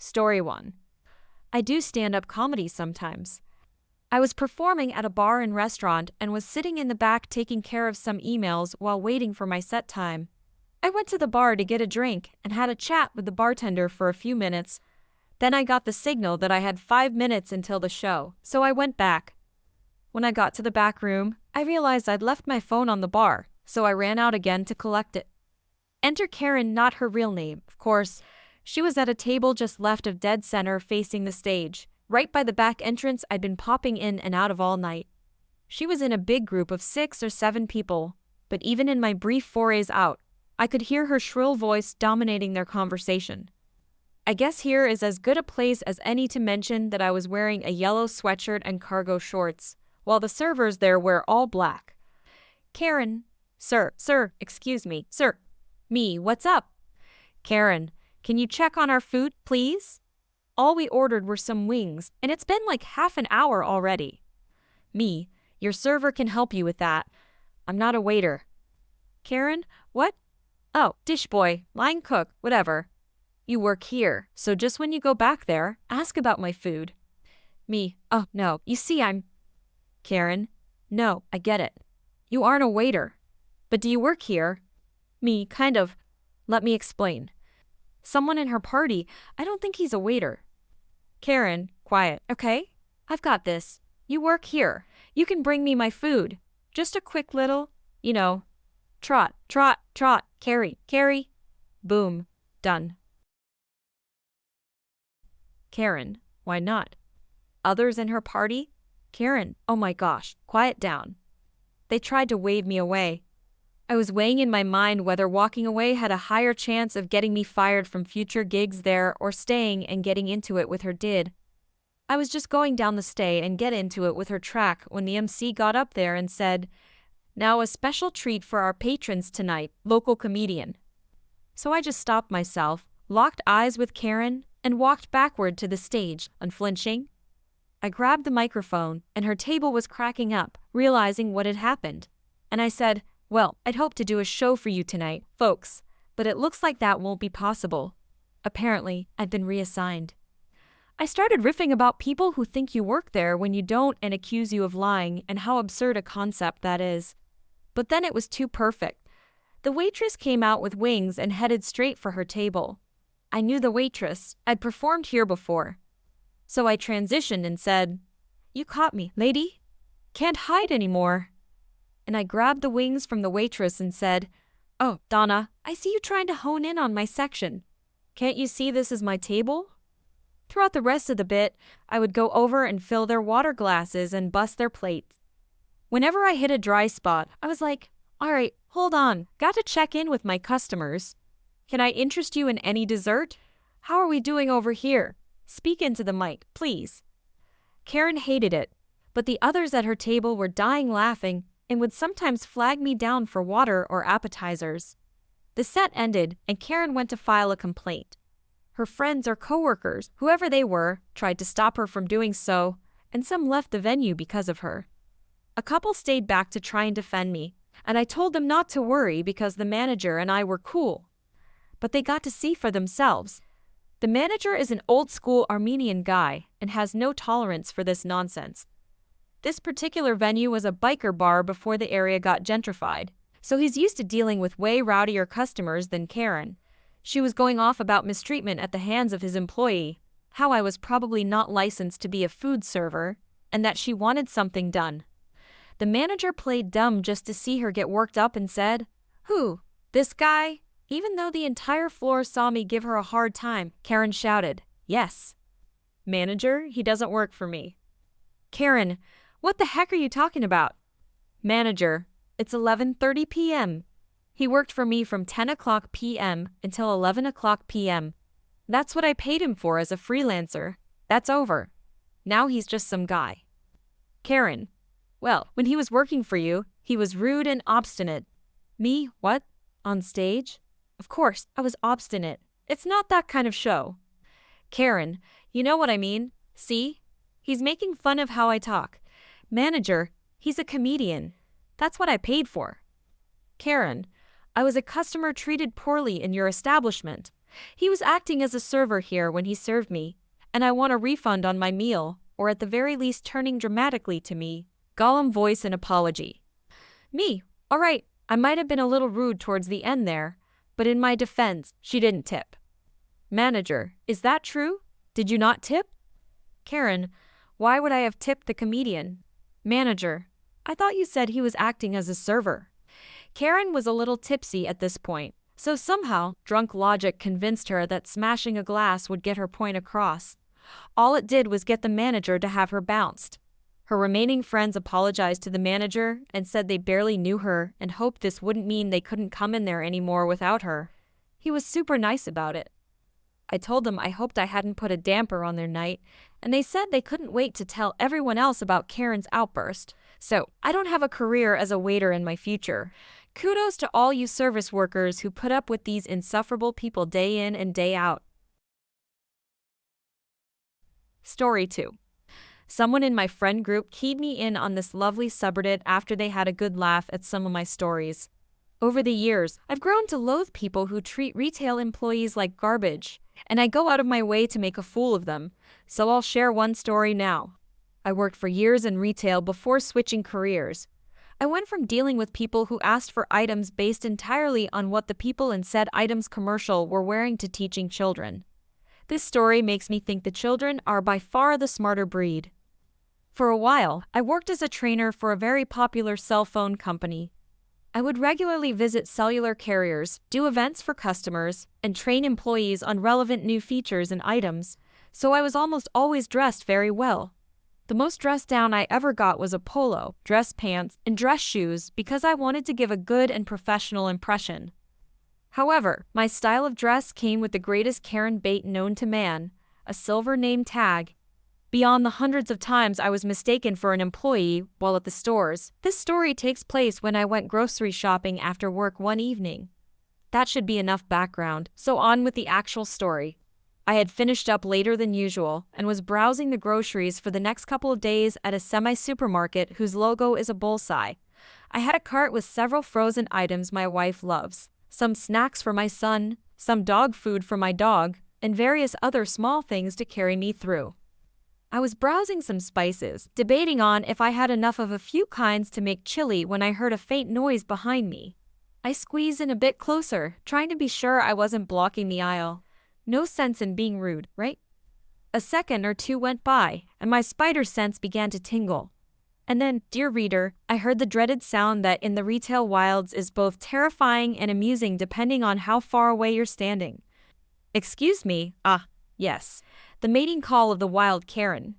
Story 1. I do stand-up comedy sometimes. I was performing at a bar and restaurant and was sitting in the back taking care of some emails while waiting for my set time. I went to the bar to get a drink and had a chat with the bartender for a few minutes. Then I got the signal that I had 5 minutes until the show, so I went back. When I got to the back room, I realized I'd left my phone on the bar, so I ran out again to collect it. Enter Karen, not her real name, of course. She was at a table just left of dead center facing the stage, right by the back entrance I'd been popping in and out of all night. She was in a big group of 6 or 7 people, but even in my brief forays out, I could hear her shrill voice dominating their conversation. I guess here is as good a place as any to mention that I was wearing a yellow sweatshirt and cargo shorts, while the servers there wear all black. Karen. Sir, excuse me, sir. Me, what's up? Karen, can you check on our food, please? All we ordered were some wings, and it's been like half an hour already. Me, your server can help you with that. I'm not a waiter. Karen, what? Oh, dish boy, line cook, whatever. You work here, so just when you go back there, ask about my food. Me, oh no, you see I'm... Karen, no, I get it. You aren't a waiter. But do you work here? Me, kind of. Let me explain. Someone in her party, I don't think he's a waiter. Karen, quiet, okay? I've got this. You work here. You can bring me my food. Just a quick little, trot, carry. Boom, done. Karen, why not? Others in her party? Karen, oh my gosh, quiet down. They tried to wave me away. I was weighing in my mind whether walking away had a higher chance of getting me fired from future gigs there or staying and getting into it with her did. I was just going down the stay and get into it with her track when the MC got up there and said, "Now a special treat for our patrons tonight, local comedian." So I just stopped myself, locked eyes with Karen, and walked backward to the stage, unflinching. I grabbed the microphone, and her table was cracking up, realizing what had happened. And I said, "Well, I'd hoped to do a show for you tonight, folks, but it looks like that won't be possible." Apparently, I'd been reassigned. I started riffing about people who think you work there when you don't and accuse you of lying and how absurd a concept that is. But then it was too perfect. The waitress came out with wings and headed straight for her table. I knew the waitress. I'd performed here before. So I transitioned and said, "You caught me, lady. Can't hide anymore." And I grabbed the wings from the waitress and said, "Oh, Donna, I see you trying to hone in on my section. Can't you see this is my table?" Throughout the rest of the bit, I would go over and fill their water glasses and bust their plates. Whenever I hit a dry spot, I was like, "All right, hold on, got to check in with my customers. Can I interest you in any dessert? How are we doing over here? Speak into the mic, please." Karen hated it, but the others at her table were dying laughing and would sometimes flag me down for water or appetizers. The set ended, and Karen went to file a complaint. Her friends or coworkers, whoever they were, tried to stop her from doing so, and some left the venue because of her. A couple stayed back to try and defend me, and I told them not to worry because the manager and I were cool. But they got to see for themselves. The manager is an old-school Armenian guy and has no tolerance for this nonsense. This particular venue was a biker bar before the area got gentrified, so he's used to dealing with way rowdier customers than Karen. She was going off about mistreatment at the hands of his employee, how I was probably not licensed to be a food server, and that she wanted something done. The manager played dumb just to see her get worked up and said, "Who? This guy?" Even though the entire floor saw me give her a hard time, Karen shouted, "Yes." "Manager, he doesn't work for me." Karen, what the heck are you talking about? Manager, it's 11:30 p.m. He worked for me from 10 o'clock p.m. until 11 o'clock p.m. That's what I paid him for as a freelancer. That's over. Now he's just some guy. Karen, well, when he was working for you, he was rude and obstinate. Me, what? On stage? Of course, I was obstinate. It's not that kind of show. Karen, you know what I mean? See? He's making fun of how I talk. Manager, he's a comedian. That's what I paid for. Karen, I was a customer treated poorly in your establishment. He was acting as a server here when he served me, and I want a refund on my meal, or at the very least turning dramatically to me. Gollum voice an apology. Me, alright, I might have been a little rude towards the end there, but in my defense, she didn't tip. Manager, is that true? Did you not tip? Karen, why would I have tipped the comedian? Manager, I thought you said he was acting as a server. Karen was a little tipsy at this point, so somehow drunk logic convinced her that smashing a glass would get her point across. All it did was get the manager to have her bounced. Her remaining friends apologized to the manager and said they barely knew her and hoped this wouldn't mean they couldn't come in there anymore without her. He was super nice about it. I told them I hoped I hadn't put a damper on their night, and they said they couldn't wait to tell everyone else about Karen's outburst. So, I don't have a career as a waiter in my future. Kudos to all you service workers who put up with these insufferable people day in and day out. Story 2. Someone in my friend group keyed me in on this lovely subreddit after they had a good laugh at some of my stories. Over the years, I've grown to loathe people who treat retail employees like garbage, and I go out of my way to make a fool of them, so I'll share one story now. I worked for years in retail before switching careers. I went from dealing with people who asked for items based entirely on what the people in said items commercial were wearing to teaching children. This story makes me think the children are by far the smarter breed. For a while, I worked as a trainer for a very popular cell phone company. I would regularly visit cellular carriers, do events for customers, and train employees on relevant new features and items, so I was almost always dressed very well. The most dressed down I ever got was a polo, dress pants, and dress shoes because I wanted to give a good and professional impression. However, my style of dress came with the greatest Karen bait known to man, a silver name tag. Beyond the hundreds of times I was mistaken for an employee while at the stores, this story takes place when I went grocery shopping after work one evening. That should be enough background, so on with the actual story. I had finished up later than usual and was browsing the groceries for the next couple of days at a semi-supermarket whose logo is a bullseye. I had a cart with several frozen items my wife loves, some snacks for my son, some dog food for my dog, and various other small things to carry me through. I was browsing some spices, debating on if I had enough of a few kinds to make chili when I heard a faint noise behind me. I squeezed in a bit closer, trying to be sure I wasn't blocking the aisle. No sense in being rude, right? A second or two went by, and my spider sense began to tingle. And then, dear reader, I heard the dreaded sound that in the retail wilds is both terrifying and amusing depending on how far away you're standing. Excuse me, yes. The mating call of the wild Karen.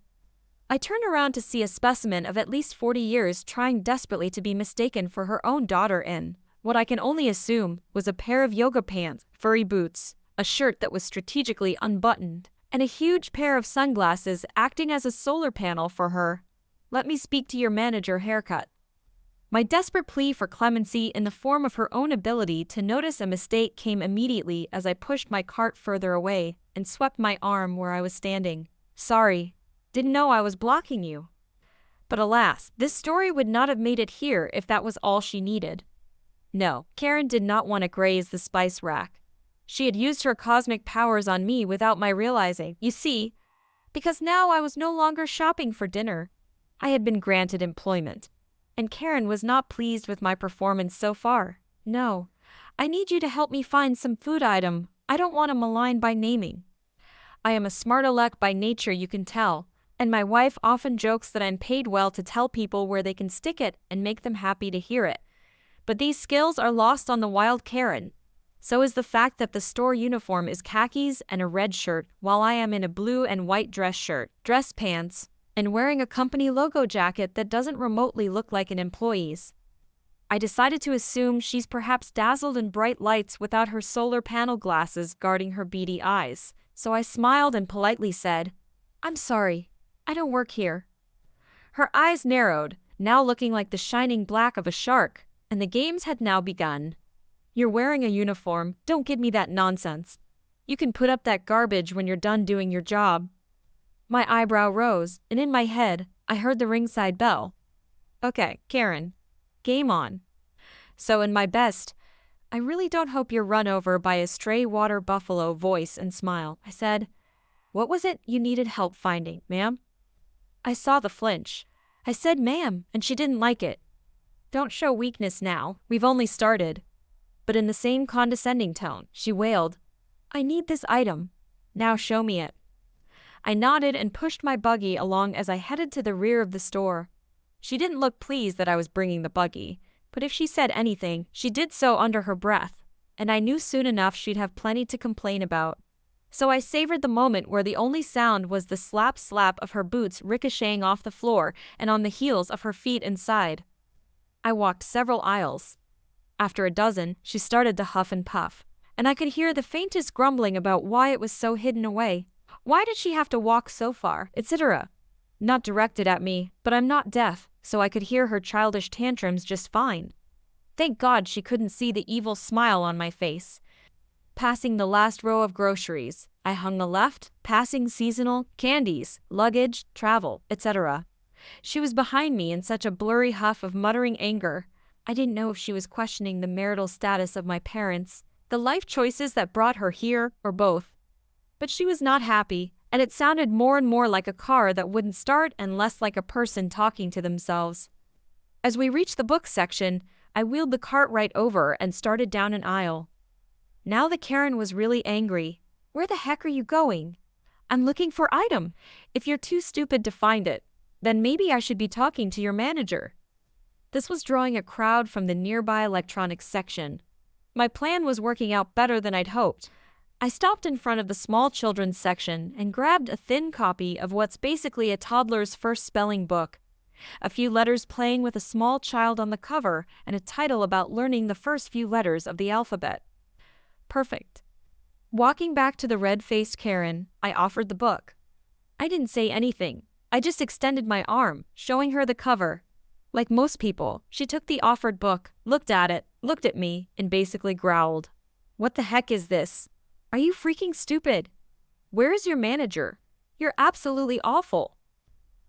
I turned around to see a specimen of at least 40 years trying desperately to be mistaken for her own daughter in what I can only assume was a pair of yoga pants, furry boots, a shirt that was strategically unbuttoned, and a huge pair of sunglasses acting as a solar panel for her "Let me speak to your manager" haircut. My desperate plea for clemency in the form of her own ability to notice a mistake came immediately as I pushed my cart further away and swept my arm where I was standing. Sorry, didn't know I was blocking you. But alas, this story would not have made it here if that was all she needed. No, Karen did not want to graze the spice rack. She had used her cosmic powers on me without my realizing, you see, because now I was no longer shopping for dinner. I had been granted employment. And Karen was not pleased with my performance so far. No, I need you to help me find some food item I don't want to malign by naming. I am a smart aleck by nature, you can tell, and my wife often jokes that I'm paid well to tell people where they can stick it and make them happy to hear it. But these skills are lost on the wild Karen. So is the fact that the store uniform is khakis and a red shirt, while I am in a blue and white dress shirt, dress pants, and wearing a company logo jacket that doesn't remotely look like an employee's. I decided to assume she's perhaps dazzled in bright lights without her solar panel glasses guarding her beady eyes, so I smiled and politely said, "I'm sorry, I don't work here." Her eyes narrowed, now looking like the shining black of a shark, and the games had now begun. "You're wearing a uniform, don't give me that nonsense. You can put up that garbage when you're done doing your job." My eyebrow rose, and in my head, I heard the ringside bell. Okay, Karen. Game on. So in my best, I really don't hope you're run over by a stray water buffalo voice and smile. I said, "What was it you needed help finding, ma'am?" I saw the flinch. I said, "Ma'am," and she didn't like it. "Don't show weakness now, we've only started." But in the same condescending tone, she wailed, "I need this item. Now show me it." I nodded and pushed my buggy along as I headed to the rear of the store. She didn't look pleased that I was bringing the buggy, but if she said anything, she did so under her breath, and I knew soon enough she'd have plenty to complain about. So I savored the moment where the only sound was the slap-slap of her boots ricocheting off the floor and on the heels of her feet inside. I walked several aisles. After a dozen, she started to huff and puff, and I could hear the faintest grumbling about why it was so hidden away. Why did she have to walk so far, etc.? Not directed at me, but I'm not deaf, so I could hear her childish tantrums just fine. Thank God she couldn't see the evil smile on my face. Passing the last row of groceries, I hung a left, passing seasonal, candies, luggage, travel, etc. She was behind me in such a blurry huff of muttering anger. I didn't know if she was questioning the marital status of my parents, the life choices that brought her here, or both. But she was not happy, and it sounded more and more like a car that wouldn't start and less like a person talking to themselves. As we reached the book section, I wheeled the cart right over and started down an aisle. Now the Karen was really angry. "Where the heck are you going?" "I'm looking for item. If you're too stupid to find it, then maybe I should be talking to your manager." This was drawing a crowd from the nearby electronics section. My plan was working out better than I'd hoped. I stopped in front of the small children's section and grabbed a thin copy of what's basically a toddler's first spelling book. A few letters playing with a small child on the cover and a title about learning the first few letters of the alphabet. Perfect. Walking back to the red-faced Karen, I offered the book. I didn't say anything. I just extended my arm, showing her the cover. Like most people, she took the offered book, looked at it, looked at me, and basically growled. "What the heck is this? Are you freaking stupid? Where is your manager? You're absolutely awful."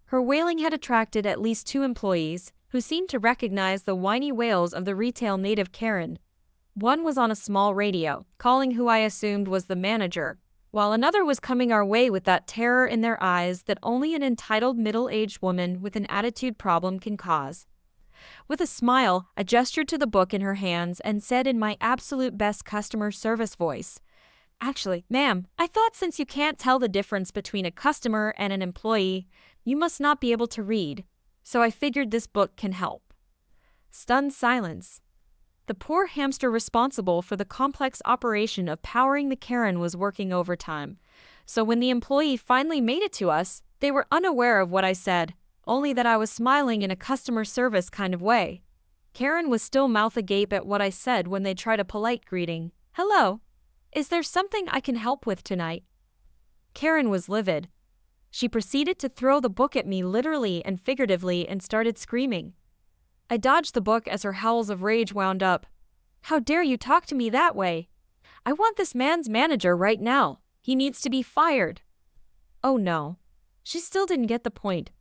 Her wailing had attracted at least 2 employees, who seemed to recognize the whiny wails of the retail native Karen. One was on a small radio, calling who I assumed was the manager, while another was coming our way with that terror in their eyes that only an entitled middle-aged woman with an attitude problem can cause. With a smile, I gestured to the book in her hands and said in my absolute best customer service voice, "Actually, ma'am, I thought since you can't tell the difference between a customer and an employee, you must not be able to read, so I figured this book can help." Stunned silence. The poor hamster responsible for the complex operation of powering the Karen was working overtime, so when the employee finally made it to us, they were unaware of what I said, only that I was smiling in a customer service kind of way. Karen was still mouth agape at what I said when they tried a polite greeting. "Hello. Is there something I can help with tonight?" Karen was livid. She proceeded to throw the book at me literally and figuratively and started screaming. I dodged the book as her howls of rage wound up. "How dare you talk to me that way? I want this man's manager right now. He needs to be fired." Oh no. She still didn't get the point.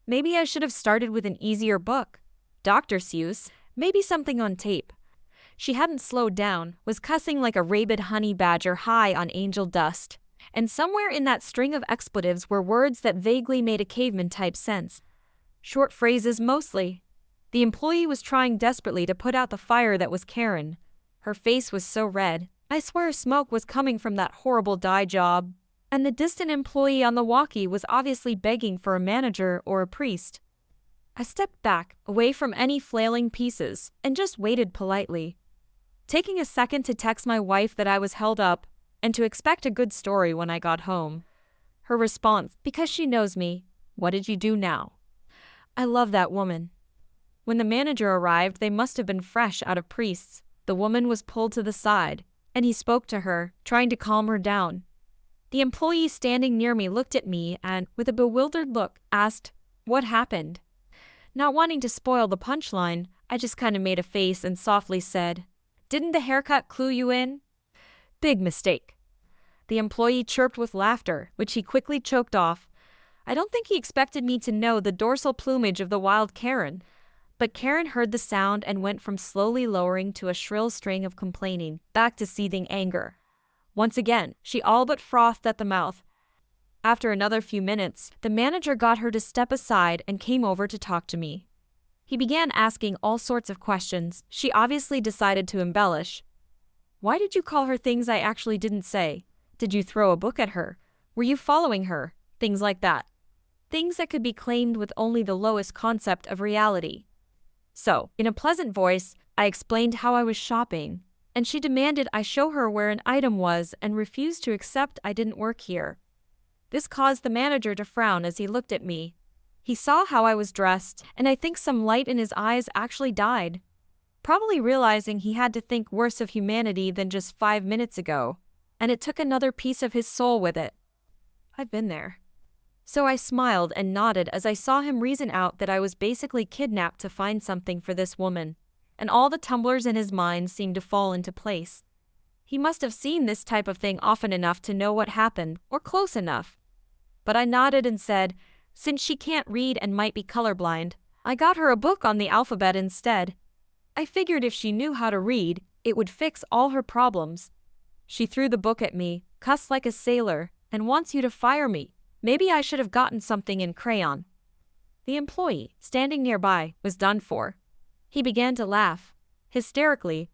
Maybe I should have started with an easier book. Dr. Seuss, maybe something on tape. She hadn't slowed down, was cussing like a rabid honey badger high on angel dust. And somewhere in that string of expletives were words that vaguely made a caveman-type sense. Short phrases mostly. The employee was trying desperately to put out the fire that was Karen. Her face was so red, I swear smoke was coming from that horrible dye job. And the distant employee on the walkie was obviously begging for a manager or a priest. I stepped back, away from any flailing pieces, and just waited politely. Taking a second to text my wife that I was held up, and to expect a good story when I got home. Her response, because she knows me, "What did you do now?" I love that woman. When the manager arrived, they must have been fresh out of priests. The woman was pulled to the side, and he spoke to her, trying to calm her down. The employee standing near me looked at me and, with a bewildered look, asked, "What happened?" Not wanting to spoil the punchline, I just kind of made a face and softly said, "Didn't the haircut clue you in?" Big mistake. The employee chirped with laughter, which he quickly choked off. I don't think he expected me to know the dorsal plumage of the wild Karen. But Karen heard the sound and went from slowly lowering to a shrill string of complaining, back to seething anger. Once again, she all but frothed at the mouth. After another few minutes, the manager got her to step aside and came over to talk to me. He began asking all sorts of questions. She obviously decided to embellish. Why did you call her things I actually didn't say? Did you throw a book at her? Were you following her? Things like that. Things that could be claimed with only the lowest concept of reality. So, in a pleasant voice, I explained how I was shopping, and she demanded I show her where an item was and refused to accept I didn't work here. This caused the manager to frown as he looked at me. He saw how I was dressed, and I think some light in his eyes actually died. Probably realizing he had to think worse of humanity than just 5 minutes ago, and it took another piece of his soul with it. I've been there. So I smiled and nodded as I saw him reason out that I was basically kidnapped to find something for this woman, and all the tumblers in his mind seemed to fall into place. He must have seen this type of thing often enough to know what happened, or close enough. But I nodded and said, since she can't read and might be colorblind, I got her a book on the alphabet instead. I figured if she knew how to read, it would fix all her problems. She threw the book at me, cussed like a sailor, and wants you to fire me. Maybe I should have gotten something in crayon. The employee, standing nearby, was done for. He began to laugh, hysterically.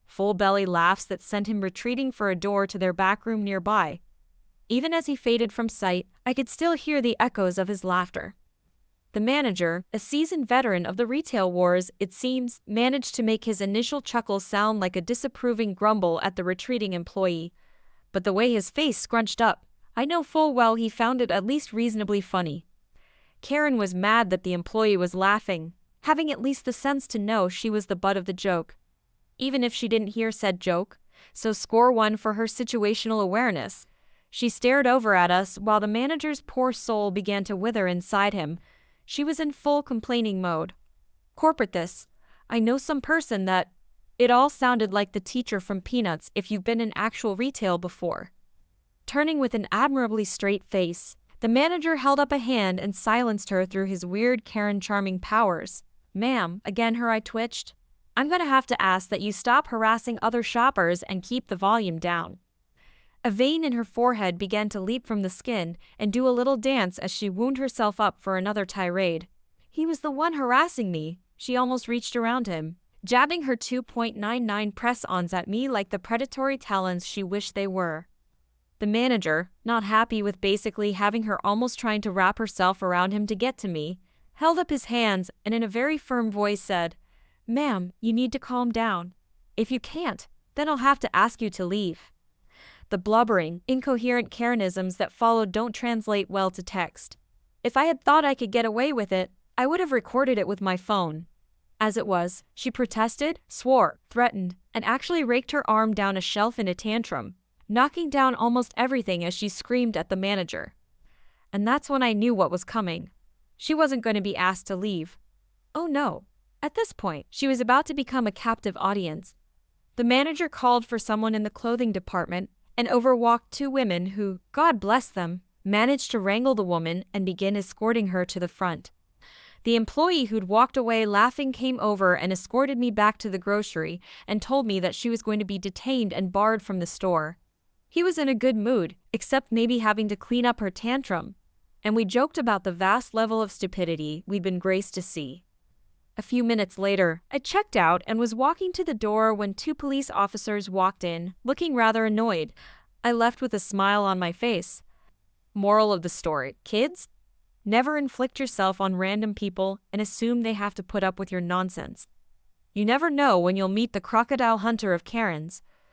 Full-belly laughs that sent him retreating for a door to their back room nearby. Even as he faded from sight, I could still hear the echoes of his laughter. The manager, a seasoned veteran of the retail wars, it seems, managed to make his initial chuckle sound like a disapproving grumble at the retreating employee. But the way his face scrunched up, I know full well he found it at least reasonably funny. Karen was mad that the employee was laughing, having at least the sense to know she was the butt of the joke. Even if she didn't hear said joke, so score one for her situational awareness. She stared over at us while the manager's poor soul began to wither inside him. She was in full complaining mode. Corporate this. I know some person that... It all sounded like the teacher from Peanuts if you've been in actual retail before. Turning with an admirably straight face, the manager held up a hand and silenced her through his weird Karen charming powers. Ma'am, again her eye twitched. I'm gonna have to ask that you stop harassing other shoppers and keep the volume down. A vein in her forehead began to leap from the skin and do a little dance as she wound herself up for another tirade. He was the one harassing me. She almost reached around him, jabbing her 2.99 press-ons at me like the predatory talons she wished they were. The manager, not happy with basically having her almost trying to wrap herself around him to get to me, held up his hands and in a very firm voice said, Ma'am, you need to calm down. If you can't, then I'll have to ask you to leave. The blubbering, incoherent Karenisms that followed don't translate well to text. If I had thought I could get away with it, I would have recorded it with my phone. As it was, she protested, swore, threatened, and actually raked her arm down a shelf in a tantrum, knocking down almost everything as she screamed at the manager. And that's when I knew what was coming. She wasn't going to be asked to leave. Oh no. At this point, she was about to become a captive audience. The manager called for someone in the clothing department and overwalked 2 women who, God bless them, managed to wrangle the woman and begin escorting her to the front. The employee who'd walked away laughing came over and escorted me back to the grocery and told me that she was going to be detained and barred from the store. He was in a good mood, except maybe having to clean up her tantrum, and we joked about the vast level of stupidity we'd been graced to see. A few minutes later, I checked out and was walking to the door when 2 police officers walked in, looking rather annoyed. I left with a smile on my face. Moral of the story, kids? Never inflict yourself on random people and assume they have to put up with your nonsense. You never know when you'll meet the crocodile hunter of Karens.